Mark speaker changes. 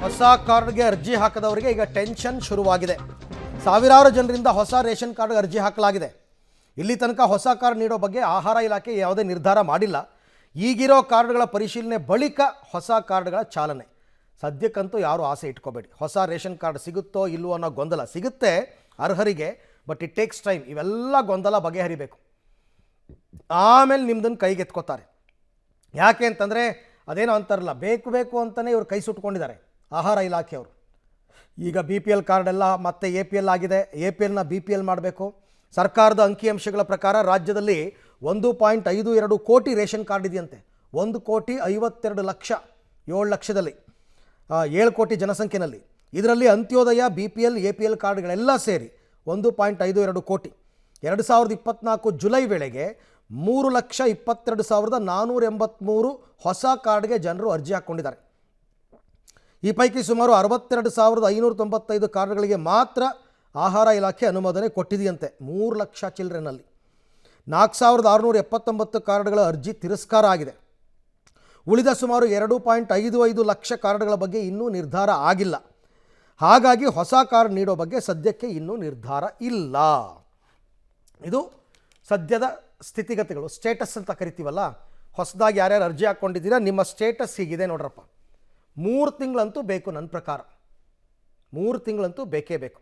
Speaker 1: ಹೊಸ ಕಾರ್ಡ್ಗೆ ಅರ್ಜಿ ಹಾಕದವರಿಗೆ ಈಗ ಟೆನ್ಷನ್ ಶುರುವಾಗಿದೆ. ಸಾವಿರಾರು ಜನರಿಂದ ಹೊಸ ರೇಷನ್ ಕಾರ್ಡ್ಗೆ ಅರ್ಜಿ ಹಾಕಲಾಗಿದೆ. ಇಲ್ಲಿ ತನಕ ಹೊಸ ಕಾರ್ಡ್ ನೀಡೋ ಬಗ್ಗೆ ಆಹಾರ ಇಲಾಖೆ ಯಾವುದೇ ನಿರ್ಧಾರ ಮಾಡಿಲ್ಲ. ಈಗಿರೋ ಕಾರ್ಡ್ಗಳ ಪರಿಶೀಲನೆ ಬಳಿಕ ಹೊಸ ಕಾರ್ಡ್ಗಳ ಚಾಲನೆ. ಸದ್ಯಕ್ಕಂತೂ ಯಾರೂ ಆಸೆ ಇಟ್ಕೋಬೇಡಿ. ಹೊಸ ರೇಷನ್ ಕಾರ್ಡ್ ಸಿಗುತ್ತೋ ಇಲ್ಲವೋ ಅನ್ನೋ ಗೊಂದಲ. ಸಿಗುತ್ತೆ ಅರ್ಹರಿಗೆ, ಬಟ್ ಇಟ್ ಟೇಕ್ಸ್ ಟೈಮ್. ಇವೆಲ್ಲ ಗೊಂದಲ ಬಗೆಹರಿಬೇಕು, ಆಮೇಲೆ ನಿಮ್ದನ್ನು ಕೈಗೆತ್ಕೋತಾರೆ. ಯಾಕೆ ಅಂತಂದರೆ ಅದೇನೋ ಅಂತಾರಲ್ಲ, ಬೇಕು ಬೇಕು ಅಂತಲೇ ಇವರು ಕೈ ಸುಟ್ಕೊಂಡಿದ್ದಾರೆ ಆಹಾರ ಇಲಾಖೆಯವರು. ಈಗ BPL ಕಾರ್ಡೆಲ್ಲ ಮತ್ತೆ APL ಆಗಿದೆ. APLನ BPL ಮಾಡಬೇಕು. ಸರ್ಕಾರದ ಅಂಕಿಅಂಶಗಳ ಪ್ರಕಾರ ರಾಜ್ಯದಲ್ಲಿ 1.52 ಕೋಟಿ ರೇಷನ್ ಕಾರ್ಡ್ ಇದೆಯಂತೆ. 1,52,00,000, 7 ಲಕ್ಷದಲ್ಲಿ 7 ಕೋಟಿ ಜನಸಂಖ್ಯೆಯಲ್ಲಿ. ಇದರಲ್ಲಿ ಅಂತ್ಯೋದಯ, BPL, APL ಕಾರ್ಡ್ಗಳೆಲ್ಲ ಸೇರಿ 1.52 ಕೋಟಿ. 2024 ಜುಲೈ ವೇಳೆಗೆ 3,22,483 ಹೊಸ ಕಾರ್ಡ್ಗೆ ಜನರು ಅರ್ಜಿ ಹಾಕ್ಕೊಂಡಿದ್ದಾರೆ. ಈ ಪೈಕಿ ಸುಮಾರು 62,595 ಕಾರ್ಡ್ಗಳಿಗೆ ಮಾತ್ರ ಆಹಾರ ಇಲಾಖೆ ಅನುಮೋದನೆ ಕೊಟ್ಟಿದೆಯಂತೆ. 3 ಲಕ್ಷ ಚಿಲ್ಲರೆನಲ್ಲಿ 4,679 ಕಾರ್ಡ್ಗಳ ಅರ್ಜಿ ತಿರಸ್ಕಾರ ಆಗಿದೆ. ಉಳಿದ ಸುಮಾರು 2.55 ಲಕ್ಷ ಕಾರ್ಡ್ಗಳ ಬಗ್ಗೆ ಇನ್ನೂ ನಿರ್ಧಾರ ಆಗಿಲ್ಲ. ಹಾಗಾಗಿ ಹೊಸ ಕಾರ್ಡ್ ನೀಡೋ ಬಗ್ಗೆ ಸದ್ಯಕ್ಕೆ ಇನ್ನೂ ನಿರ್ಧಾರ ಇಲ್ಲ. ಇದು ಸದ್ಯದ ಸ್ಥಿತಿಗತಿಗಳು. ಸ್ಟೇಟಸ್ ಅಂತ ಕರಿತೀವಲ್ಲ, ಹೊಸದಾಗಿ ಯಾರ್ಯಾರು ಅರ್ಜಿ ಹಾಕ್ಕೊಂಡಿದ್ದೀರಾ, ನಿಮ್ಮ ಸ್ಟೇಟಸ್ ಹೀಗಿದೆ ನೋಡ್ರಪ್ಪ. 3 ತಿಂಗಳಂತೂ ಬೇಕು. ನನ್ನ ಪ್ರಕಾರ 3 ತಿಂಗಳಂತೂ ಬೇಕೇ ಬೇಕು.